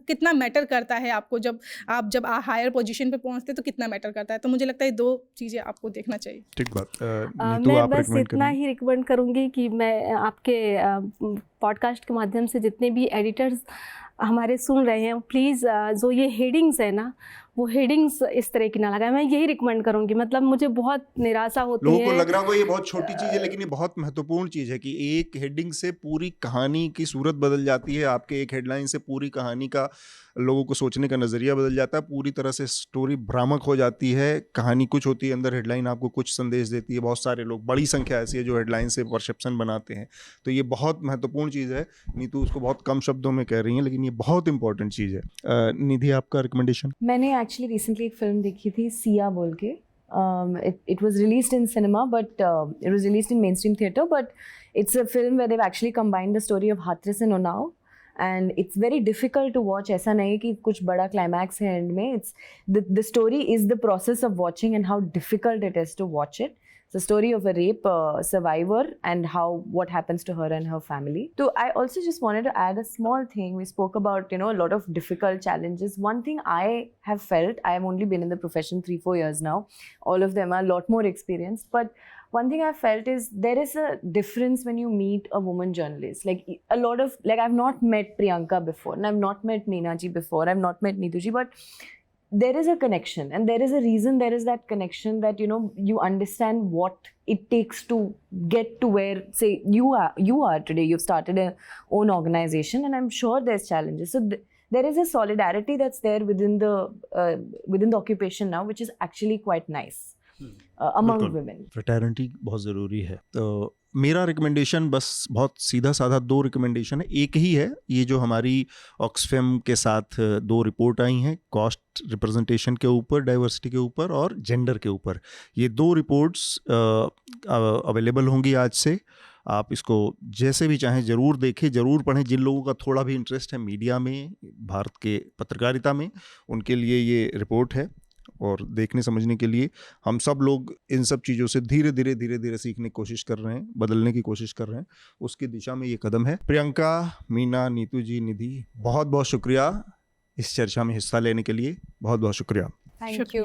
कितना मैटर करता है आपको, जब आप हायर पोजीशन पे पहुँचते तो कितना मैटर करता है। तो मुझे लगता है 2 चीज़ें आपको देखना चाहिए। ठीक बात। मैं बस इतना ही रिकमेंड करूँगी कि मैं आपके पॉडकास्ट के माध्यम से जितने भी एडिटर्स हमारे सुन रहे हैं, प्लीज़ जो ये हेडिंग्स है ना, वो हेडिंग्स इस तरह की ना लगाएं। मैं यही रिकमेंड करूँगी। मतलब मुझे बहुत निराशा होती है, लोगों को लग रहा होगा ये बहुत छोटी चीज़ है, लेकिन ये बहुत महत्वपूर्ण चीज़ है कि एक हेडिंग से पूरी कहानी की सूरत बदल जाती है। आपके एक हेडलाइन से पूरी कहानी का, लोगों को सोचने का नज़रिया बदल जाता है, पूरी तरह से स्टोरी भ्रामक हो जाती है। कहानी कुछ होती है अंदर, हेडलाइन आपको कुछ संदेश देती है। बहुत सारे लोग, बड़ी संख्या ऐसी है जो हेडलाइन से परसेप्शन बनाते हैं। तो ये बहुत महत्वपूर्ण चीज़ है। नीतू उसको बहुत कम शब्दों में कह रही हैं, लेकिन ये बहुत इंपॉर्टेंट चीज़ है। निधि, आपका रिकमेंडेशन? मैंने एक्चुअली रिसेंटली एक फिल्म देखी थी, सिया बोल के। It was released in cinema, but it was released in mainstream theatre. But it's a film where they've actually combined the story of Hathras and Unnao, and it's very difficult to watch. ऐसा नहीं कि कुछ बड़ा climax है end में. It's the story is the process of watching and how difficult it is to watch it. It's a story of a rape survivor and what happens to her and her family. So I also just wanted to add a small thing. We spoke about, a lot of difficult challenges. One thing I have felt, I have only been in the profession 3-4 years now. All of them are a lot more experienced. But one thing I felt is there is a difference when you meet a woman journalist. I've not met Priyanka before, and I've not met Meena ji before, I've not met Neetu ji, but there is a connection, and there is a reason there is that connection, that you understand what it takes to get to where, say, you are today. You've started a own organization, and I'm sure there's challenges. So there is a solidarity that's there within the occupation now, which is actually quite nice among women. Fraternity बहुत ज़रूरी है। तो मेरा recommendation बस बहुत सीधा साधा 2 recommendation है, एक ही है। ये जो हमारी ऑक्सफैम के साथ 2 रिपोर्ट आई हैं, कॉस्ट रिप्रेजेंटेशन के ऊपर, डाइवर्सिटी के ऊपर और जेंडर के ऊपर। ये 2 रिपोर्ट्स अवेलेबल होंगी आज से। आप इसको जैसे भी चाहें ज़रूर देखें, ज़रूर पढ़ें। जिन लोगों का थोड़ा भी इंटरेस्ट है मीडिया में, भारत के पत्रकारिता में, उनके लिए ये रिपोर्ट है। और देखने समझने के लिए हम सब लोग इन सब चीज़ों से धीरे धीरे सीखने की कोशिश कर रहे हैं, बदलने की कोशिश कर रहे हैं। उसकी दिशा में ये कदम है। प्रियंका, मीना, नीतू जी, निधि, बहुत बहुत शुक्रिया इस चर्चा में हिस्सा लेने के लिए। बहुत बहुत शुक्रिया। Thank you.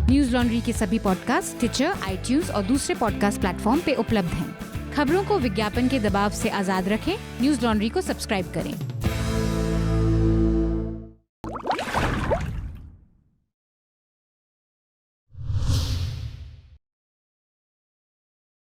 न्यूज लॉन्ड्री के सभी पॉडकास्ट टिचर, iTunes और दूसरे पॉडकास्ट प्लेटफॉर्म पे उपलब्ध हैं। खबरों को विज्ञापन के दबाव से आजाद रखें। न्यूज लॉन्ड्री को सब्सक्राइब करें।